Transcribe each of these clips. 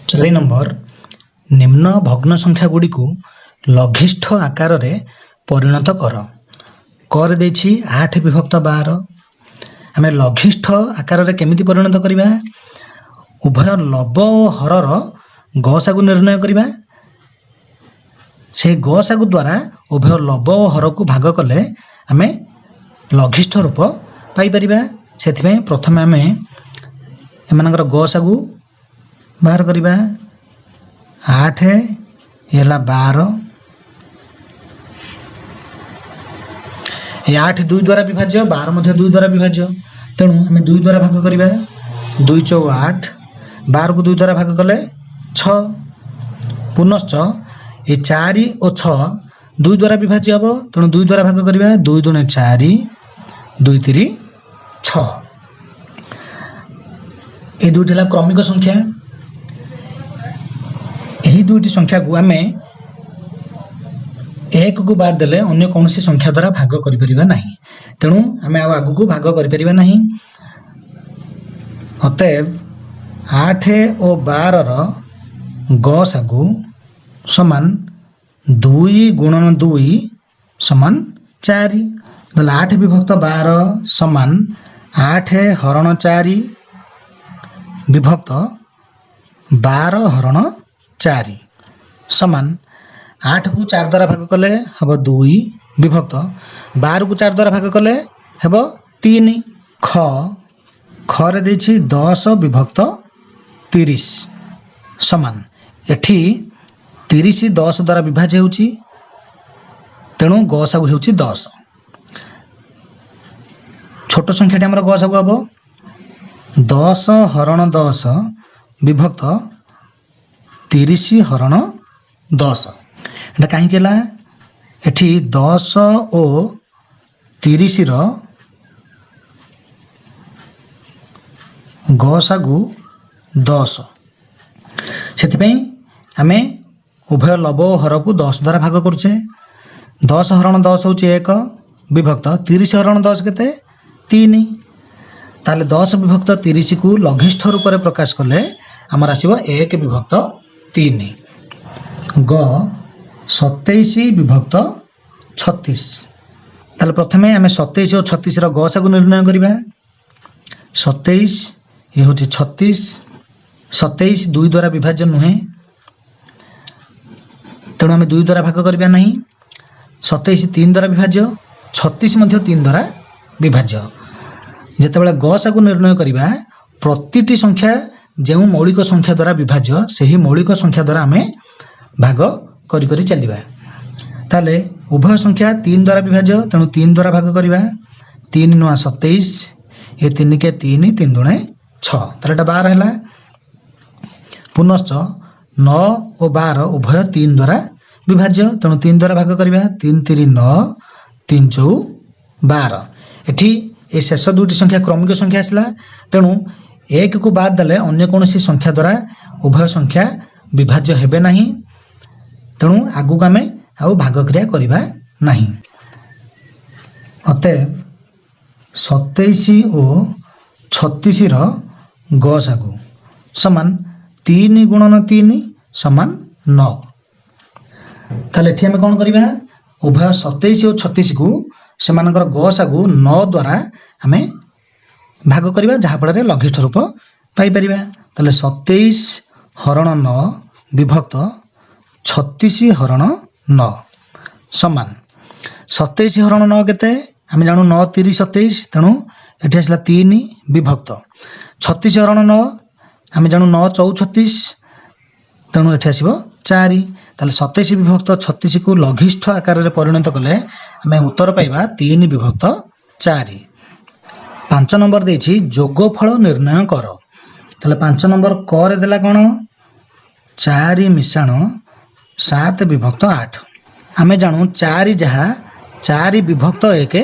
4 number निम्न भग्न संख्या गुड़ी को लघिष्ठ आकार रे परिणत कर। कर देछि 8 विभक्त 12। आम लघिष्ठ आकार रे केमिति परिणत करिबा? उभय लब और हरर गसागु निर्णय करिबा। से गसागु द्वारा उभय लब और हर को भाग कले आम लघिष्ठ रूप पाई परिबा। सेथिबे प्रथमे आम एमानकर गसागु बाहर करिबा। 8 ହେଲା 12। ये 8 2 द्वारा विभाज्य, 12 मध्य 2 द्वारा विभाज्य। तेणु आम 2 द्वारा भाग करिबा। 2 × 8, 12 को 2 द्वारा भाग कले 6। पुनश्च ये 4 और 6 2 द्वारा विभाज्य हम। तेणु 2 द्वारा भाग करिबा। 2 × 2 = 4, 2 × 3 = 6। ये दुईटी है क्रमिक संख्या। यही दुईटी संख्या को आम 1 को बाद देले अन्य कौन सी संख्या द्वारा भाग करिपरिबा नहीं। तेणु आम आगु को भाग करिपरिबा नहीं। अतएव 8 और 12 ର गसागु समान 2 × 2 = 4। 8 विभक्त 12 समान 8 हरण 4 विभक्त 12 हरण 4 समान 8 को 4 द्वारा भाग कले हम 2 विभक्त 12 को 4 द्वारा भाग कले हम 3। ख रे देछि 10 विभक्त 30 समान एठी 30 10 द्वारा विभाज्य होउछि। तेणु गसागु होउछि 10। छोट संख्याटी हमर गसागु हबो 10 हरण 10 विभक्त 30 हरण 10। एटा कहीं केला एठी 10 और 30 ର गसागु 10। सेथिपई आमे उभय लब और हर को 10 द्वारा भाग करूचे। 10 हरण 10 होउचे 1 विभक्त 30 हरण 10 केते 3। ताले 10 विभक्त 30 को लघिष्ठ रूप में प्रकाश कले आमर आसीबो 1 विभक्त 3। ग 27 विभक्त 36। ताले प्रथमे आमे 27 और 36 ର गसागु निर्णय करिबा। 27 ये होची 36। 27 2 द्वारा विभाज्य नुहे। तेणु आमे 2 द्वारा भाग करिबा नहीं। 27 3 द्वारा विभाज्य, 36 मध्य 3 द्वारा विभाज्य। जेतेबेले गसागु निर्णय करिबा प्रतिटी संख्या जो मौलिक संख्या द्वारा विभाज्य सही मौलिक संख्या द्वारा आमे भाग करी करी चलिबा। ताले उभय संख्या 3 द्वारा विभाज्य। तेणु 3 द्वारा भाग करिबा। 3 × 27 ये 3 के 3 3 दूणे 6। ताले एटा 12 हैला। पुनश्च 9 और 12 उभय 3 द्वारा विभाज्य। तेणु 3 द्वारा भाग करिबा। 3 × 3 = 9, 3 × 4 = 12। एठी ये शेष दुईटी संख्या क्रमिक संख्या आसला। तेणु 1 को बाद देले अन्य कौन सी संख्या द्वारा उभय संख्या विभाज्य हेबे नहीं। तेणु आगु को आमे आउ भाग क्रिया करिबा नहीं। अतएव 27 और 36 ର गसागु समान 3 × 3 = 9। ताले एठी आमे कोन करिबा उभय 27 और 36 को सेमानकर गसागु 9 द्वारा आमे भाग करिबा जहा फल रे लघिष्ठ रूप पाई परिबा। ताले 27 हरण 9 विभक्त 36 हरण 9 समान 27 हरण 9 केते आमे जानु 9 3 27। तेणु एठी आसला 3 विभक्त 36 हरण 9 आमे जानु 9 4 36। तेणु एठी आसीबो 4। ताले 27 विभक्त 36 को लघिष्ठ आकार रे परिणत कले आमे उत्तर पाइबा 3 विभक्त 4। 5 नंबर देछि जोगफल निर्णय कर। ताले 5 नंबर क रे देला कोन 4 मिश्रण 7 विभक्त 8। आमे जानू 4 जहा 4 विभक्त 1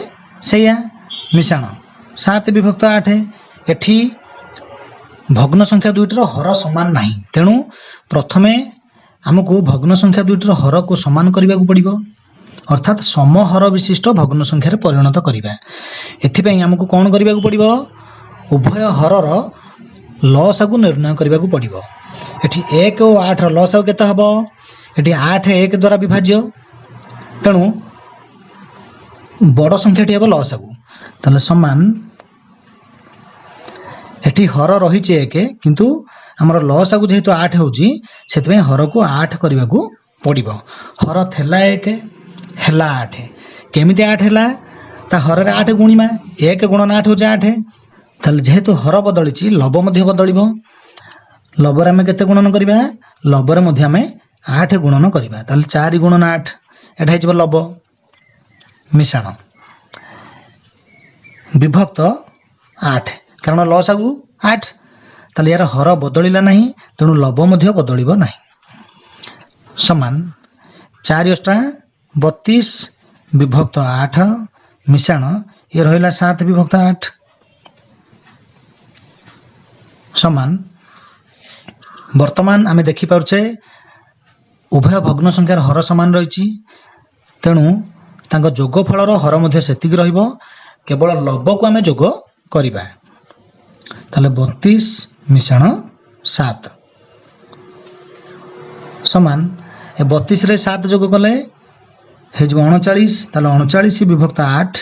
सेया मिश्रण 7 विभक्त 8। एठी भग्न संख्या दुईटर हर समान नहीं। तेणु प्रथमे आमको भग्न संख्या दुईटर हर को समान करने को पड़ो। अर्थात समहर विशिष्ट भग्न संख्यार परिणत करवा। एथिपाई आमको कौन करने को पड़ो उभय हरर लसागु निर्णय करने को पड़ो। एठी 1 और 8 रो लसागु केते हबो एठी 8 1 द्वारा विभाज्य तेणु बड़ संख्याटी हबो लसागु ताले समान एठी हर रही 1 किंतु हमर लसागु जेहेतु 8 होउची सेतबे हर को 8 करबा को पड़िबो हर थेला 1 हेला 8 केमिति 8 हेला ता हर रे 8 गुणिमा 1 गुणन 8 होचे 8 ताले जेहेतु हर बदलिची लब मध्ये बदलिबो लब रे हमें केते गुणन करबा लब रे मध्ये हमें 8 गुणन करबा ताले 4 गुणन 8 एटा हिजबो लब मिश्रण विभक्त 8 कारण लसागु 8 ताले यार हर बदलिला नहीं तेणु लब मध्ये बदलिबो नहीं समान 4 अष्टा 32 विभक्त 8 मिश्रण ये रहिला 7 विभक्त 8 समान वर्तमान आमे देखि पाउछे उभय भग्न संख्यार हर समान रहिछि तेणु तांको जोगफलर हर मध्ये सेतिक रहिबो केवल लब को आमे जोग करिबा ताले 32 मिश्रण 7 समान ए 32 रे 7 जोग कले हे जो 39 ताले 39 विभक्त 8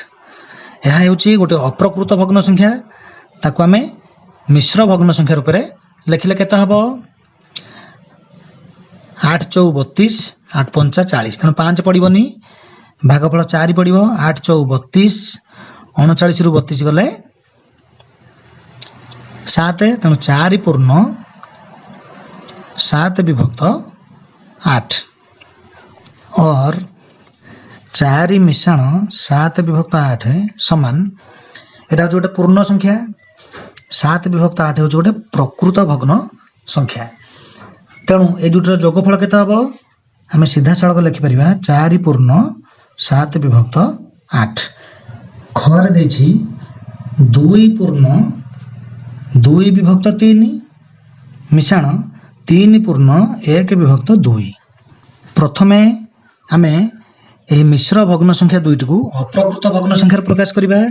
यह हेउची गोटे अप्रकृत भग्न संख्या ताको आमे मिश्र भग्न संख्या रूप में लिखिले केता हबो 8 चौ 32 8 पंचा 40 तेणु 5 पड़िबनी भागफल 4 पड़िबो 8 चौ 32 39 रु 32 गले 7 तेणु 4 पूर्ण 7 विभक्त 8 और 4 मिश्रण 7 विभक्त 8 समान एटा जो पूर्ण संख्या 7 विभक्त 8 हो गोटे प्रकृत भग्न संख्या तेणु ए दुटर जोगफल केते हबो आमे सीधा सड़क लिखि परिबा 4 पूर्ण 7 विभक्त 8 खरे देछि 2 पूर्ण 2 विभक्त 3 मिश्रण 3 पूर्ण 1 विभक्त 2 प्रथमे आमे एही मिश्र भग्न संख्या दुईटी को अप्रकृत भग्न संख्या प्रकाश करिबा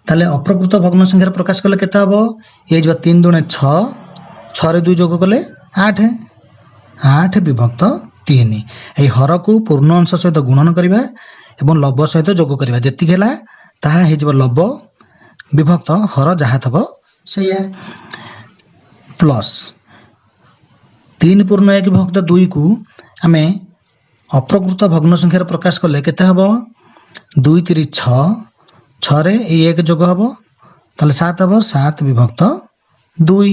ताले अप्रकृत भग्न संख्या प्रकाश कले केते हबो ये जो 3 दुणे 6 6 रे 2 जोग कले 8 8 विभक्त 3 ए हर को पूर्ण अंश सहित गुणन करिबा एवं लब सहित जोग करिबा जेति गेला ताहा हे जब लब विभक्त हर जहा थबो सेया प्लस 3 पूर्ण 1 विभक्त 2 को आमे अप्रकृत भग्न संख्या प्रकाश कले केते हबो 2 3 6 6 रे 1 जोग हबो ताले 7 हबो 7 विभक्त 2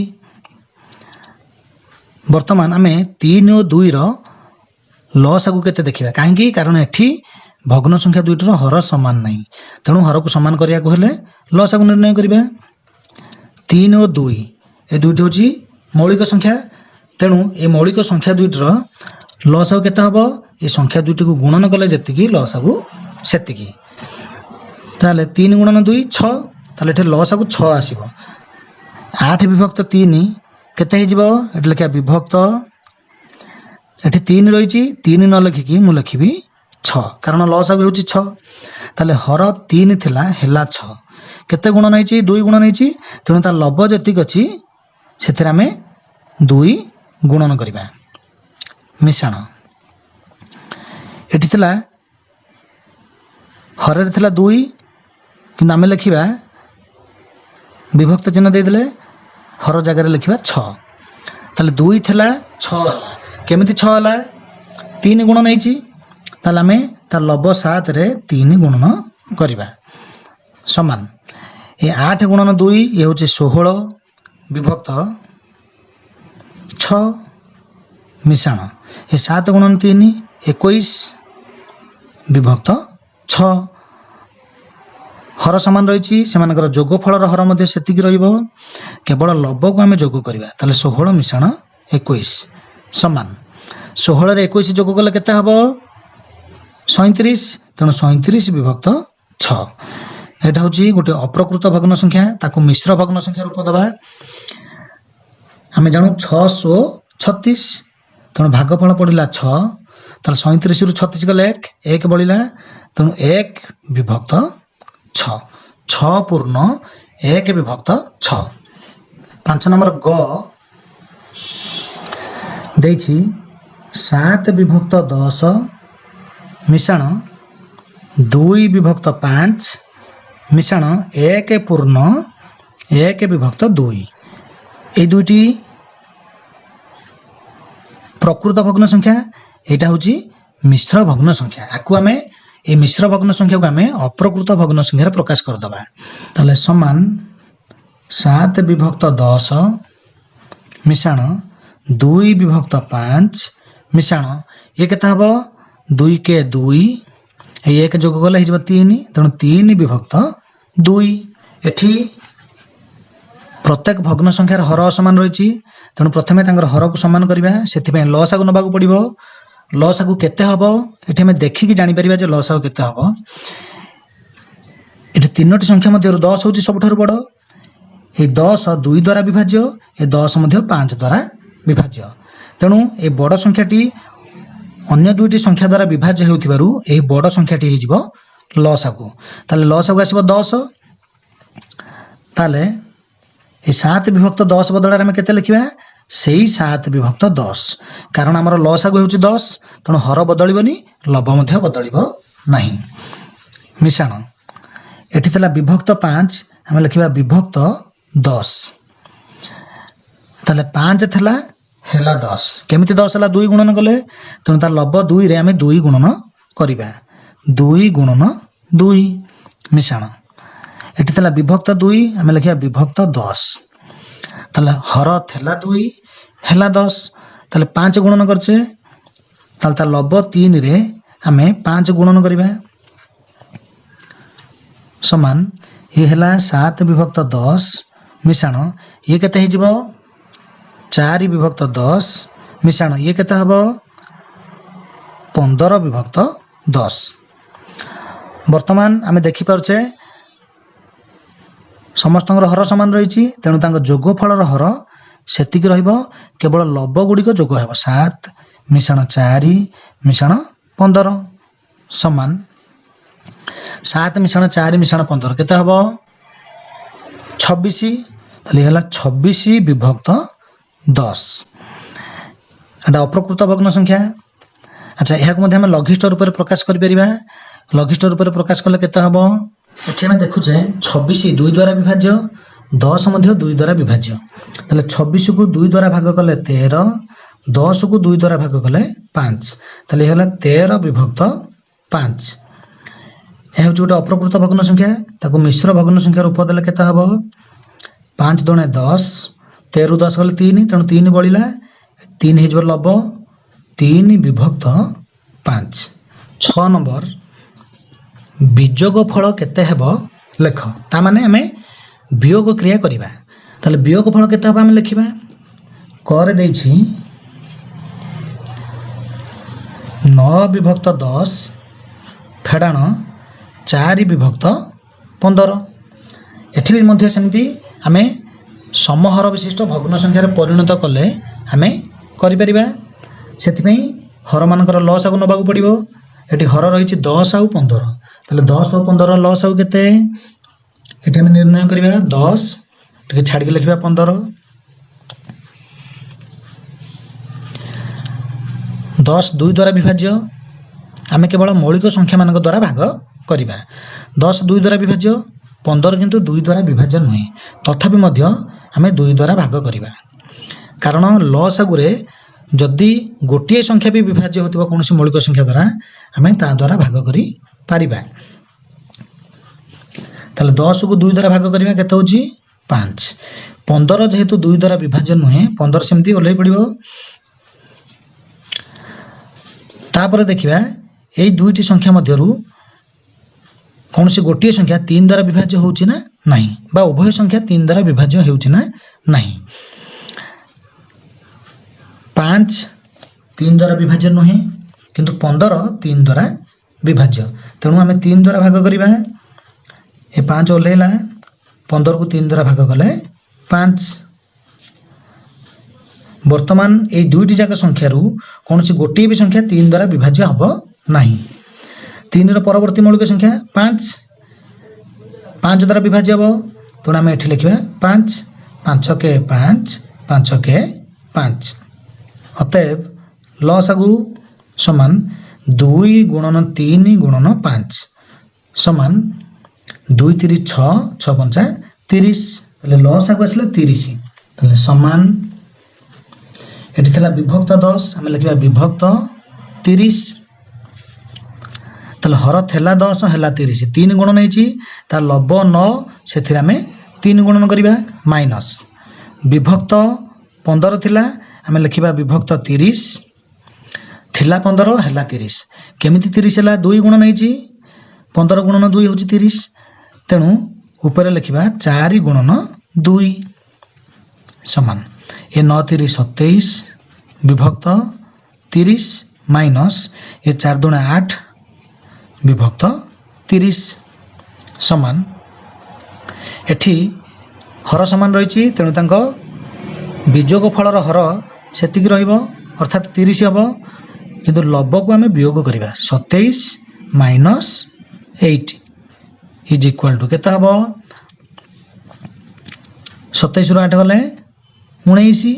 वर्तमान आमे 3 और 2 रो लसागु केते देखिबा काहेकि कारण एठी भग्न संख्या दुईटर हर समान नहीं तेणु हर को समान करिया को हेले लसागु निर्णय करिबा 3 और 2 ए दुईटी होची मौलिक संख्या तेणु ए मौलिक संख्या दुईटर लसागु केते हबो ए संख्या दुईटी को गुणन कले जेतिकी लसागु सेतिकी ताले 3 गुणन 2 6 ताले एठे लसागु 6 आसीबो 8 विभक्त 3 केते हे जिवो एठे लिखा विभक्त एठे 3 रहिची 3 न लिखिकी मु लिखिबी 6 कारण लसागु होची 6 ताले हर 3 थिला हेला 6 केते गुणन हैची 2 गुणन हैची तेणु ता लब जेतिक अछि सेथिरा में 2 गुणन करिबा मिश्रण एठी थिला हर रे थिला 2 कि आम लिखा विभक्त चिन्ह देदेले हर जगार लिखा 6 ताले 2 थिला 6 केमिति 6 हला 3 गुणन हैची ताले आमे ता लब 7 रे 3 गुणन करिबा समान ए 8 गुणन 2 ये होचे 16 विभक्त 6 मिश्रण ए 7 गुणन 3 21 विभक्त 6 हर समान रही सेमानकर जोगफल हर मध्य सेतिकी रहिबो केवल लब को आमे जोग करिबा ताले 16 मिश्रण 21 समान 16 रे 21 जोग कले केते हबो 37 तेणु 37 विभक्त 6 एटा होची गोटे अप्रकृत भग्न संख्या ताको मिश्र भग्न संख्या रूप दबा आमे जानु 636 तेणु भागफल पड़िला 6 ताले 37 रु 36 गले 1 बळिला तेणु 1 विभक्त 6 6 पूर्ण 1 विभक्त 6 5 नंबर ग ଦେଇଛି 7 ବିଭକ୍ତ 10 ମିଶାଣ 2 ବିଭକ୍ତ 5 ମିଶାଣ 1 ପୂର୍ଣ୍ଣ 1 ବିଭକ୍ତ 2। এই দুইটি প্রকৃত ভগ্ন সংখ্যা, এটা হচ্ছে মিশ্র ভগ্ন সংখ্যা। আকু আমি এই মিশ্র ভগ্ন সংখ্যাকে আমি অপ্রকৃত ভগ্ন সংখ্যার প্রকাশ করদেবা। তাহলে সমান 7 বিভক্ত 10 মিশাণ 2 বিভক্ত 5 মিশাণ ইয়ে কেতে হব 2 কে 2 এই 1 যোগ কলে হয়ে 3, তেমন 3 বিভক্ত 2। এটি প্রত্যেক ভগ্ন সংখ্যার হর সমান রয়েছে, তেমন প্রথমে তাঙ্কর হরকু সমান করা, সেপাই লসাগু নেওয়া পড়ব। লসাগু কেতে হব এটি আমি দেখিকি জাঁপার যে লসাগু কেতে হব। এটি 3টি সংখ্যা মধ্যে 10 হচ্ছে সবুঠার বড়। এই 10 2 দ্বারা বিভাজ্য, এই 10 মধ্যে 5 দ্বারা বিভাজ্য। তেণু এই বড় সংখ্যাটি অন্য 2টি সংখ্যা দ্বারা বিভাজ্য হেউথিবারু এই বড় সংখ্যাটি হয়ে লসাগু। তাহলে লসাগু আসব 10। তাহলে এই 7 বিভক্ত 10 বদଳରେ ଆମେ কেতে লিখিবা সেই 7 বিভক্ত 10, কারণ আমার লসাগু হচ্ছে 10, তেণু হর বদলিবনি, লব মধ্যে বদলিব ନାହିଁ। মিশাণ এটি লা বিভক্ত 5, আমি লিখিবা বিভক্ত 10। তাহলে 5 থলা হেলা 10, কেমিতি 10 হেলা 2 গুণন কলে, তেণু তার লব 2 রে আমি 2 গুণন করিবা, 2 গুণন 2 মিশাণ। এটি লা বিভক্ত 2, আমি লিখিবা বিভক্ত 10। তাহলে হর থেলা 2 হেলা 10, তাহলে 5 গুণন করছে, তাহলে তার লব 3 রে আমি 5 গুণন করিবা সমান ইয়ে হেলা 7 বিভক্ত 10 মিশাণ ইয়ে কেতে হয়ে 4 বিভক্ত 10 মিশাণ ইয়ে কেতে হব 15 বিভক্ত 10। বর্তমান আমি দেখিপারছে ସମସ୍ତଙ୍କର ହର ସମାନ ରହିଛି, ତେଣୁ ତାଙ୍କ ଯୋଗଫଳର ହର ସେତିକି ରହିବ, କେବଳ ଲବ ଗୁଡ଼ିକ ଯୋଗ ହେବ। 7 ମିଶାଣ 4 ମିଶାଣ 15 ସମାନ 7 ମିଶାଣ 4 ମିଶାଣ 15 କେତେ ହେବ 26। ତାହେଲେ ହେଲା 26 ବିଭକ୍ତ 10। এটা অপ্রকৃত ভগ্ন সংখ্যা। আচ্ছা, এহাକୁ ମଧ୍ୟ ଆମେ লঘিষ্ঠ ରୂପରେ ପ୍ରକାଶ କରିପାରିବା। লঘিষ্ঠ ରୂପରେ ପ୍ରକାଶ କଲେ କେତେ ହେବ, এটি আমি দেখুছে 26 2 দ্বারা বিভাজ্য, 10 ମଧ୍ୟ 2 দ্বারা বিভাজ্য। তাহলে 26 କୁ 2 দ্বারা ভাগ কলে 13, 10 କୁ 2 দ্বারা ভাগ কলে 5, তাহলে হলা 13 বিভক্ত 5। এ হচ্ছে গোটে অপ্রকৃত ভগ্ন সংখ্যা, তাকে মিশ্র ভগ্ন সংখ্যার রূপ দেলে কেতে হব 5 দুণে 10, 13 10 কলে 3, তেণু 3 বলিলা, 3 হয়ে লব 3 বিভক্ত 5। 6 নম্বর বিযোগ ফল কেতে ହେବ লেখ, তা মানে আমি বিয়োগ ক্রিয়া করিবা। তাহলে বিয়োগ ফল কেতে হবে আমি লিখিবা, করে দেইছি 9 বিভক্ত 10 ফেড়াণ 4 বিভক্ত 15। এটি বি মধ্যে সেমতি আমি সমহর বিশিষ্ট ভগ্ন সংখ্যার পরিণত কলে আমি করিপারিবা। সেথিপাই হর মানকর লসাগু নেবাকু পড়িব। এটি হর রয়েছে 10 আর 15, তাহলে 10 আর 15 লসাগু কেতে, এটি আমি নির্ণয় করিবা 10 টিকে ছাড়িকি লিখিবা 15। 10 2 দ্বারা বিভাজ্য, আমি কেবল মৌলিক সংখ্যা মানক দ্বারা ভাগ করিবা। 10 2 দ্বারা বিভাজ্য, 15 কিন্তু 2 দ্বারা বিভাজ্য নুহে, তথাপি মধ্য আমি 2 দ্বারা ভাগ করিবা। কারণ লসাগুরে যদি গোটিଏ সংখ্যা भी বিভাজ্য হতিবা কোনসি মৌলিক সংখ্যা দ্বারা, আমি তা দ্বারা ভাগ করি পারিবা। তাহলে 10 କୁ 2 দ্বারা ভাগ করিবা কেতে হচ্ছে 5। 15 যেহেতু 2 দ্বারা বিভাজ্য নুহে, 15 সেমতি ওলাই পড়িব। তারপরে দেখিবা এই দুইটি সংখ্যা মধ্যরু কোনসি গোটিଏ সংখ্যা 3 দ্বারা বিভাজ্য হଉଛି না ନାହିଁ, বা উভয় সংখ্যা 3 দ্বারা বিভাজ্য ହେଉଛି না ନାହିଁ। 5 3 দ্বারা বিভাজ্য নুহে, কিন্তু 15 3 দ্বারা বিভাজ্য, তেণু আমি 3 দ্বারা ভাগ করিবা। এ 5 ওলাইলা, 15 କୁ 3 দ্বারা ভাগ কলে 5। বর্তমান এই দুইটি যাক সংখ্যারু কোনসি গোটিଏ भी সংখ্যা 3 দ্বারা বিভাজ্য হব ନାହିଁ। 3 ର পরবর্তী মৌলিক সংখ্যা 5, 5 দ্বারা বিভাজ্য হব, তেণু আমি এটি লিখিবা 5, 5 কে 5, 5 কে 5 ଅତଏବ ଲସାଗୁ ସମାନ 2 ଗୁଣନ 3 ଗୁଣନ 5 ସମାନ 2 3 6 6 5 30 ତାହେଲେ ଲସାଗୁ ଆସିଲା 30 ତାହେଲେ ସମାନ ଏଠି ଥିଲା ବିଭକ୍ତ 10 ଆମେ ଲେଖିବା ବିଭକ୍ତ 30 ତାହେଲେ ହର ଥିଲା 10 ହେଲା 30 3 ଗୁଣନ ହେଇଛି ତା ଲବ 9 ସେଥିରେ ଆମେ 3 ଗୁଣନ କରିବା ମାଇନସ୍ ବିଭକ୍ତ 15 ଥିଲା ଆମେ ଲେଖିବା ବିଭକ୍ତ 30 ଥିଲା 15 ହେଲା 30 କେମିତି 30 ହେଲା 2 ଗୁଣନ ହେଇଛି 15 ଗୁଣନ 2 ହେଉଛି 30 ତେଣୁ ଉପରେ ଲେଖିବା 4 ଗୁଣନ 2 ସମାନ ଏ 9 3 27 ବିଭକ୍ତ 30 ମାଇନସ୍ ଏ 4 2 8 ବିଭକ୍ତ 30 ସମାନ ଏଠି ହର ସମାନ ରହିଛି ତେଣୁ ତାଙ୍କ ବିଯୋଗ ଫଳର ହର ସେତିକି ରହିବ ଅର୍ଥାତ୍ 30 ହେବ କିନ୍ତୁ ଲବକୁ ଆମେ ବିୟୋଗ କରିବା 27 ମାଇନସ୍ 8 ଇଜ୍ ଇକ୍ୱାଲ୍ ଟୁ କେତେ ହେବ 27 ରୁ 8 ଗଲେ 19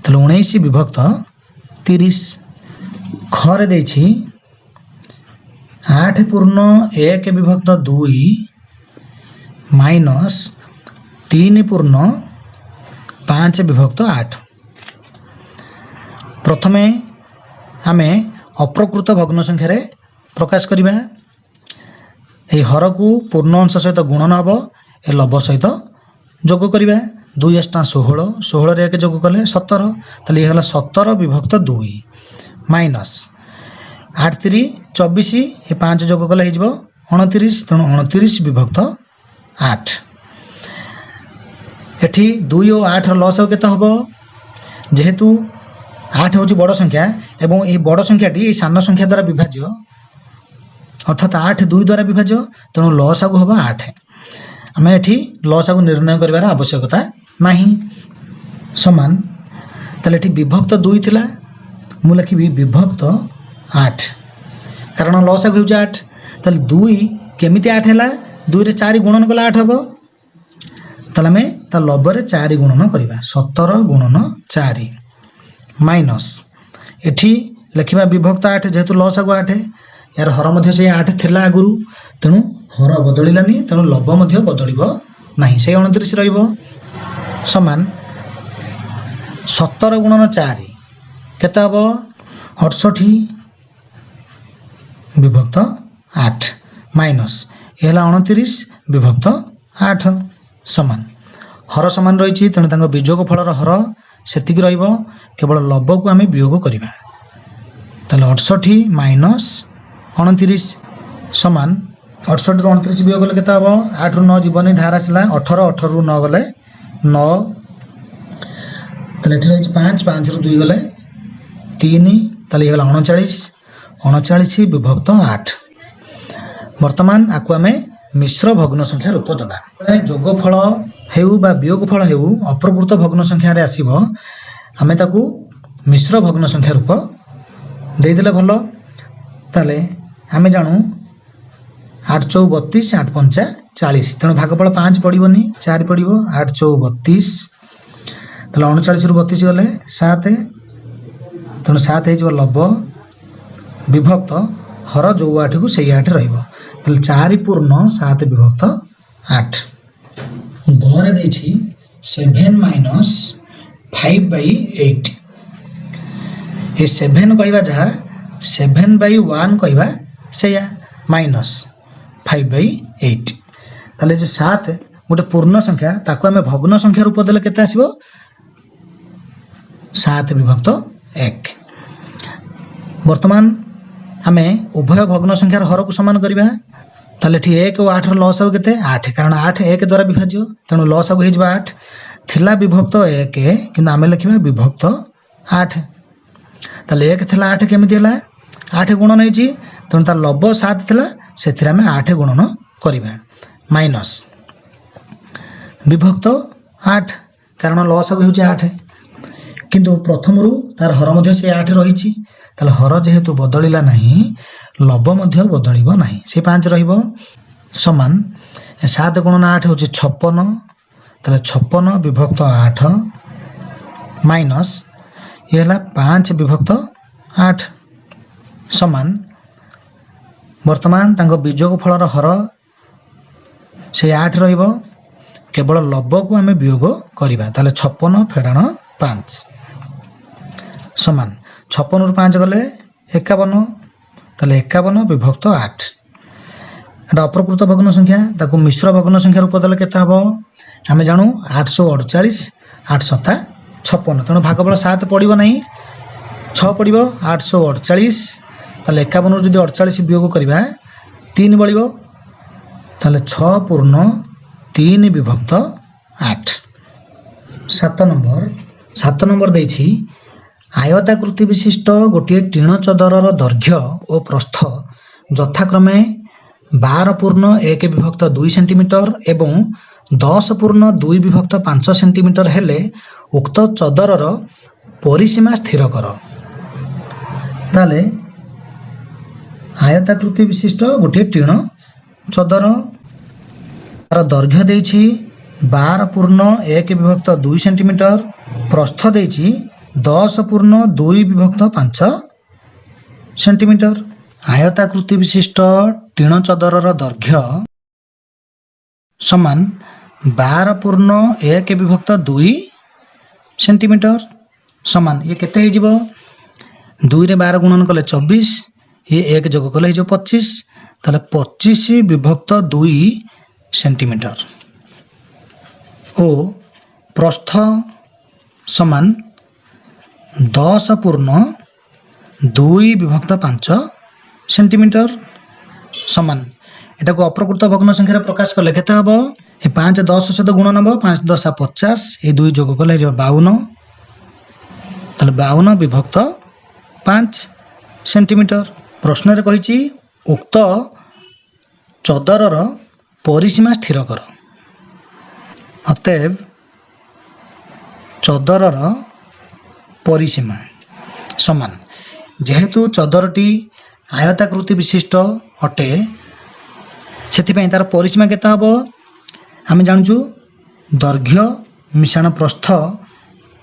ତାହେଲେ 19 ବିଭକ୍ତ 30 ଖରେ ଦେଇଛି 8 ପୂର୍ଣ୍ଣ 1 ବିଭକ୍ତ 2 ମାଇନସ୍ 3 ପୂର୍ଣ୍ଣ 5 ବିଭକ୍ତ 8 ପ୍ରଥମେ ଆମେ ଅପ୍ରକୃତ ଭଗ୍ନ ସଂଖ୍ୟାରେ ପ୍ରକାଶ କରିବା ଏହି ହରକୁ ପୂର୍ଣ୍ଣ ଅଂଶ ସହିତ ଗୁଣନ ହେବ ଏ ଲବ ସହିତ ଯୋଗ କରିବା 2 * 16 16 1 ଯୋଗ କଲେ 17 ତାହେଲେ ଇଏ ହେଲା 17 ବିଭକ୍ତ 2 ମାଇନସ୍ 8 3 24 ଏ 5 ଯୋଗ କଲେ ହେଇଯିବ 29 ତେଣୁ 29 ବିଭକ୍ତ 8 ଏଠି 2 ଓ 8 ର ଲସାଗୁ କେତେ ହେବ ଯେହେତୁ 8 ହେଉଛି ବଡ଼ ସଂଖ୍ୟା ଏବଂ ଏହି ବଡ଼ ସଂଖ୍ୟାଟି ଏହି ସାନ ସଂଖ୍ୟା ଦ୍ୱାରା ବିଭାଜ୍ୟ ଅର୍ଥାତ୍ 8 2 ଦ୍ୱାରା ବିଭାଜ୍ୟ ତେଣୁ ଲସାଗୁ ହେବ 8 ଆମେ ଏଠି ଲସାଗୁ ନିର୍ଣ୍ଣୟ କରିବାର ଆବଶ୍ୟକତା ନାହିଁ ସମାନ ତାହେଲେ ଏଠି ବିଭକ୍ତ 2 ଥିଲା ମୁଁ ଲେଖିବି ବିଭକ୍ତ 8 କାରଣ ଲସାଗୁ ହେଉଛି 8 ତାହେଲେ 2 କେମିତି 8 ହେଲା 2 ରେ 4 ଗୁଣନ କଲେ 8 ହେବ ତାହେଲେ ଆମେ ତା ଲବରେ 4 ଗୁଣନ କରିବା 17 ଗୁଣନ 4 ମାଇନସ୍ ଏଠି ଲେଖିବା ବିଭକ୍ତ 8 ଯେହେତୁ ଲସାଗୁ 8 यार हर मध्य से 8 थिला आगुरु तेणु हर बदलिलानी तेणु लब मध्य बदलिब नाही से 29 रहिबो समान 17 गुणन 4 केते हबो 68 विभक्त 8 माइनस एला 29 विभक्त 8 समान हर समान रही तेणु तांको विजोग फलर हर सेतिक रहिबो केवल लब को आमे वियोग करिबा ताले 68 माइनस 29 समान 68 रु 29 वियोग गले केता हबो 8 रु 9 जीवनी धार आसला 18 18 रु 9 गले 9 ताले एठी रही 5 5 रु 2 गले 3 ताले होला 39 39 विभक्त 8 वर्तमान आकु आमे मिश्र भग्न संख्या रूप दबा जोगफल हेउ बा वियोगफल हेउ अप्रकृत भग्न संख्या रे आसीबो आमे ताकू मिश्र भग्न संख्या रूप देई देले भलो ताले आमे जानू 8 4 32 8 5 40 तेणु भागफल 5 पड़िबोनी 4 पड़िबो 8 4 32 ताले 39 रु 32 गले 7 तेणु 7 हे जिवो लब विभक्त हर जो 8 को सेही 8 रहइबो ताले 4 पूर्ण 7 विभक्त 8 घरे देछि 7 माइनस 5/8 ए 7 कहबा जहा 7/1 कहबा सेया माइनस 5/8 ताले जो 7 गोटे पूर्ण संख्या ताको हमें भग्न संख्या रूप देले केते आसीबो 7 विभक्त 1 वर्तमान आमे उभय भग्न संख्यार हर को समान करिबा ताले ठी 1 और 8 रो लसागु केते 8 कारण 8 1 द्वारा विभाज्य तेणु लसागु हे जबा 8 थिला विभक्त 1 किंतु आमे लिखिबा विभक्त 8 ताले 1 थिला 8 केमिति हला 8 गुणन हेची तेणु तार लब 7 थिला सेथिरा आमे 8 गुणन करिबा माइनस विभक्त 8 कारण लसागु हेउची 8 किंतु प्रथम रु तार हर मध्य से 8 रहिची ताले हर जेहेतु बदलिला नाही लब मध्य बदलिबो नाही से 5 रहिबो समान 7 गुणन 8 होची 56 ताले 56 विभक्त 8 माइनस ये है 5 विभक्त 8 समान वर्तमान तांको विजोग फलर हर से 8 रहिबो केवल लब्ध को आम वियोग करवा 56 फेड़ाण 5 समान 56 रु 5 गले 51 ताले 51 विभक्त 8 एटा अप्रकृत भग्न संख्या ताकू मिश्र भग्न संख्या रूप देले केते हबो आम जानू 848 8 7 56 तेणु भागफल 7 पड़ो ना 6 पड़ो 848 ताले 51 रु 48 वियोग करवा 3 बळिबो ताले 6 पूर्ण 3 विभक्त 8 7 नंबर देछि आयताकृति विशिष्ट गोटे टीण चदरर दैर्घ्य और प्रस्थ यथाक्रमे 12 पूर्ण 1 विभक्त 2 सेंटीमीटर एवं 10 पूर्ण 2 विभक्त 5 सेंटीमीटर हेले उक्त चदरर परिसीमा स्थिर कर ताले आयताकृति विशिष्ट गोटे टीण चदर तार दैर्घ्य देछि 12 पूर्ण 1 विभक्त 2 सेंटीमीटर प्रस्थ देछि 10 पूर्ण 2 विभक्त 5 सेंटीमीटर आयताकृति विशिष्ट टीण चदरर दैर्घ्य समान 12 पूर्ण 1 विभक्त 2 सेंटीमीटर समान ये केते हो 2 रे 12 गुणन कले 24 ये 1 जोग कले हो 25 ताले 25 विभक्त 2 सेंटीमीटर ओ प्रस्थ समान 10 पूर्ण 2 विभक्त 5 सेंटीमीटर समान एटा को अप्रकृत भग्न संख्या प्रकाश कले केते हबो ए 5 10 सहित गुण नब 5 10 50 ए 2 जोग कले हो 52 ताले 52 विभक्त 5 सेंटीमीटर प्रश्न रे कहिछि उक्त चदरर परिसीमा स्थिर कर अतएव चदरर परिसीमा समान जेहेतु चदरटी आयताकृति विशिष्ट अटे से तार परिसीमा केते हबो आम जानचु दैर्घ्य मिश्रण प्रस्थ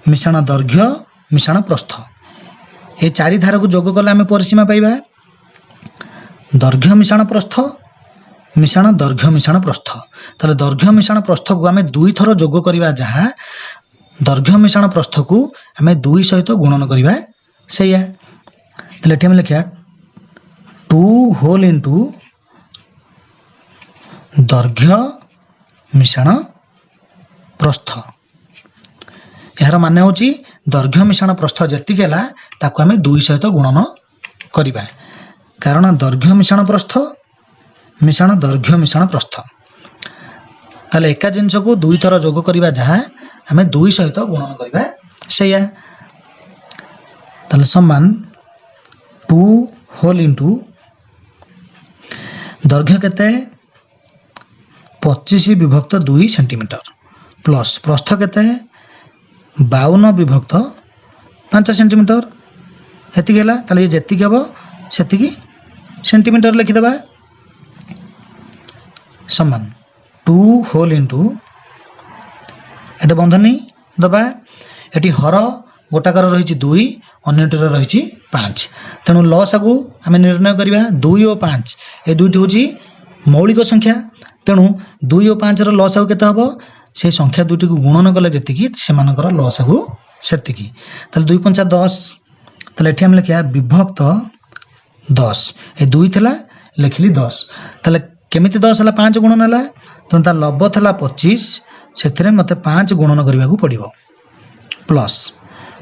मिश्रण दैर्घ्य मिश्रण प्रस्थ ये 4 धार को जोग कले आम परिसीमा पाइबा दैर्घ्य मिश्रण प्रस्थ मिश्रण दैर्घ्य मिश्रण प्रस्थ ताले दैर्घ्य मिश्रण प्रस्थ को आम 2 थर जोग करवा जहाँ दैर्घ्य मिश्रण प्रस्थ को आम 2 सहित गुणन करवा सैया ताले हम लिखा 2 होल इंटू दैर्घ्य मिश्रण प्रस्थ यार माने होची दैर्घ्य मिश्रण प्रस्थ जेतिक है ताको आम 2 सहित गुणन करवा कारण दैर्घ्य मिश्रण प्रस्थ मिश्रण दैर्घ्य मिश्रण प्रस्थ ताले एका जिनस को 2 थर जोग करवा जहाँ आम 2 सहित गुणन करवा सैया ताले समान 2 होल इंटू दैर्घ्य केते 25 विभक्त 2 सेंटीमीटर प्लस प्रस्थ केते 52 विभक्त 5 सेंटीमीटर हेतिक है ताले जेतिक हम सेतिक सेंटीमीटर लिखिदेबा समान 2 होल इंटू एटे बंधनी दबा एटी हर गोटाकार रही 2 अन्यटर रही 5 तेणु लसागु आम निर्णय करवा 2 और 5 ये दुईटी हूँ मौलिक संख्या तेणु 2 और 5 लसागु केते हम से संख्या दुईटी को गुणन कले जी से लसागु सेतिकी ताले 2 5 10 ताले एठी हम लिखा विभक्त 10 ये 2 थिला लिखिली 10 ताले केमिति 10 है 5 गुणन है तेणु तार लब्ध था 25 से मत 5 गुणन करने को पड़ो प्लस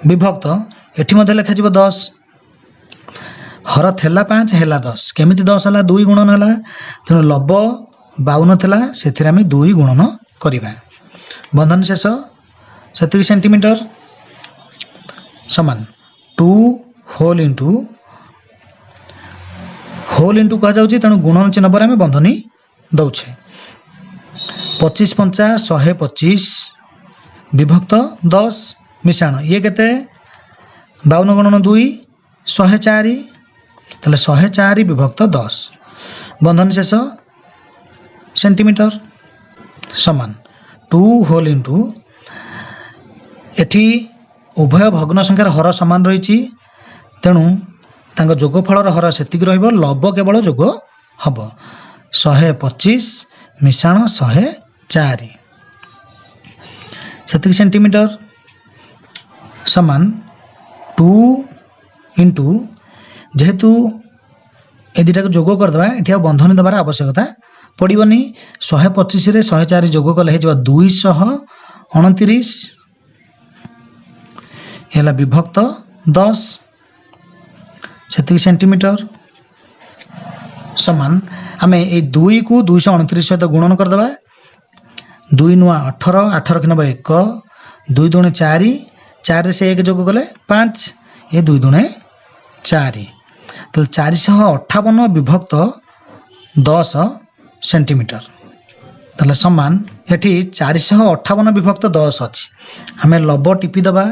विभक्त एठी मध्य लिखा 10 हर थेला 5 है 10 केमिति 10 है 2 गुणन है तेणु लब्ध 52 थिला से 2 गुणन करवा बंधन शेष से सेंटीमीटर समान 2 होल इंटू कह जाउची तेणु गुणन चिन्ह पर आम बंधनी दौचे 25 50 125 विभक्त 10 मिश्रण ये केते 52 गुणन 2 104 ताले 104 विभक्त 10 बंधन शेष सेंटीमीटर समान 2 होल इंटू एठी उभय भग्न संख्यार हर सामान रही तेणु तांको जोगफलर हर सेतिक रहिबो लब केवल जोग हब 125 मिशाण 104 सेतिक सेंटीमीटर समान 2 इंटू जेहेतु ए दुटा को जोग करदे ये बंधन देवार आवश्यकता पड़ोनी 125 रे 104 जोग कले 229 है विभक्त 10 सेंटीमीटर समान आम ये 2 को 229 सहित गुणन करदे 2 नुआ 18 18 रखी नब 1 2 दूणे 4 4 से 1 जोग कले 5 ये 2 दूणे 4 तो 458 विभक्त 10 सेंटीमीटर ताले समान ये 458 विभक्त 10 अच्छी आम लब टिपी दबा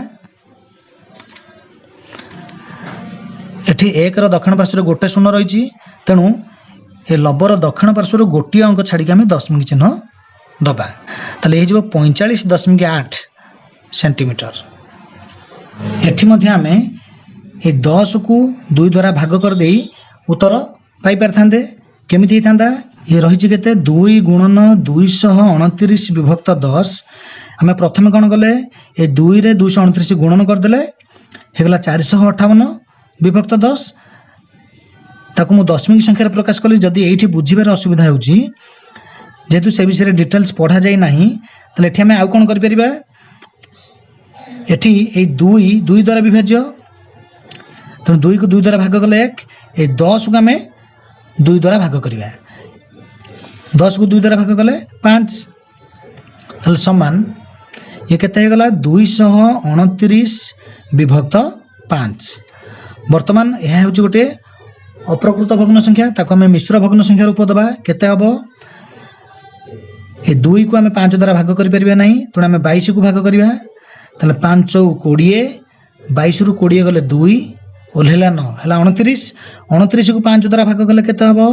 एठी 1 रो दक्षिण पार्श्व गोटे शून्य रही तेणु ए लबर दक्षिण पार्श्व गोटे अंक छाड़ी आम दशमिक चिन्ह दबा ताले ये 45.8 सेंटीमीटर एठी मध्य आम ये 10 को 2 द्वारा भाग कर दे उत्तर पाई पारथांदे केमिति होता ये रही केते 2 गुणन 229 विभक्त 10 आम प्रथम कौन कले ये 2 रे 229 गुणन करदेले हेगला 458 विभक्त 10 ताकू मु दशमिक संख्यार प्रकाश कली जदि एठी बुझीबार असुविधा होउची जेहेतु से विषय डिटेल्स पढ़ा जाए नहीं ताले एठी आमे आउ कोन करि परिबा एठी ए 2 द्वारा विभाज्य तेणु 2 को 2 द्वारा भाग कले 1 ए 10 को आम 2 द्वारा भाग करवा 10 को 2 द्वारा भाग कले 5 ताले समान ये केते गला 229 विभक्त 5 वर्तमान यह हूँ गोटे अप्रकृत भग्न संख्या ताको आम मिश्र भग्न संख्या रूप दबा केते हबो ए 2 को आम 5 द्वारा भाग करि परिबा नहीं तेणु आम 22 को भाग करवा ताले 5 चौ 20 22 रु 20 गले 2 ओल्हेला 9 है 29 29 को 5 द्वारा भाग कले केते हबो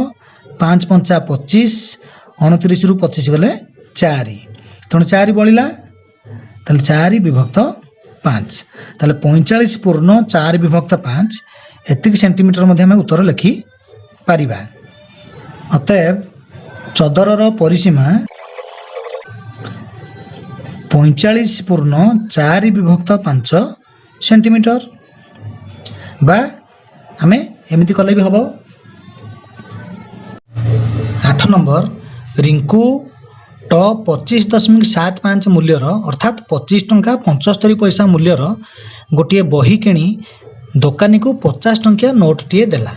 5 5 25 29 रु 25 गले 4 तेणु 4 बलिला ताले 4 विभक्त 5 ताले 45.4 विभक्त 5 एतिक सेंटीमीटर मध्य आम उत्तर लिखि पारिबा अतएव चदरर परिसीमा 45.4 विभक्त 5 सेंटीमीटर बा आमे एमिति कले भी हबो 8 नंबर रिंकू ट 25.75 मूल्यर अर्थात 25 टंका 75 पैसा मूल्यर गोटे बही किणी दोकानी को 50 टंकिया नोट टीए देला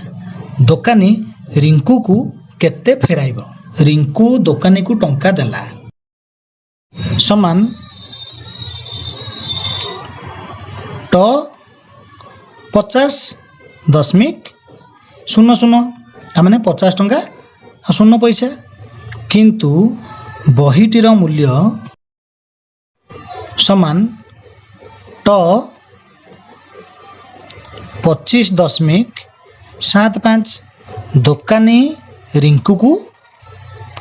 दोकानी रिंकू को केते फेराइबो रिंकू दोकानी को टंका देला समान ट 50.00 आमने 50 टंका 0 पैसा किंतु बहीटीर मूल्य समान ट 25.75 दोकानी रिंकू को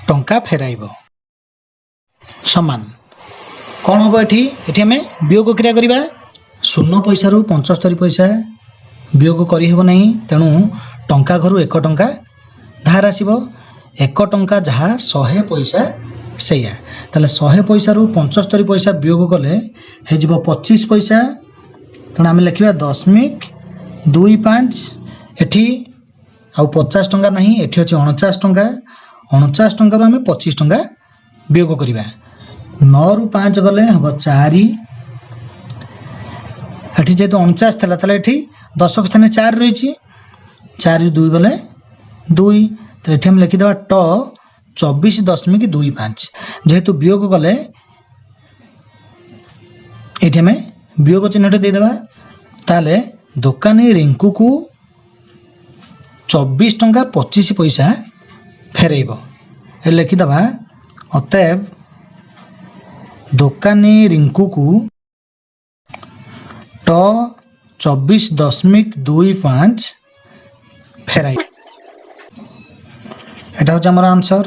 टंका फेराइबो समान कौन हम ये आम वियोग क्रिया करवा 0 पैसा रु 75 पैसा वियोग करहब नहीं तेणु टंका घर 1 टंका धार आसब 1 टंका जहाँ 100 पैसा सैया ताले 100 पैसा रु 75 पैसा वियोग कले हो 25 पैसा तेणु आम लिखा 0.25 एठी आउ 50 टंका नहीं एठी अच्छे 49 टंका 49 टंका आम 25 टंका वियोग करवा 9 रु 5 गले हम 4 एठी जेहेतु 49 था ताले एठी 10 स्थान 4 रही 4 रु 2 गले 2 तो ये आम लिखिदेवा ट 24.25 जेहेतु वियोग कले ये आम वियोग चिन्हटे देदेवा ताले दोकानी रिंकू को 24 टंका 25 पैसा फेरब लिखिदेवा अतएव दोकानी रिंकू को ट 24.25 फेराइब एटा हूँ आंसर।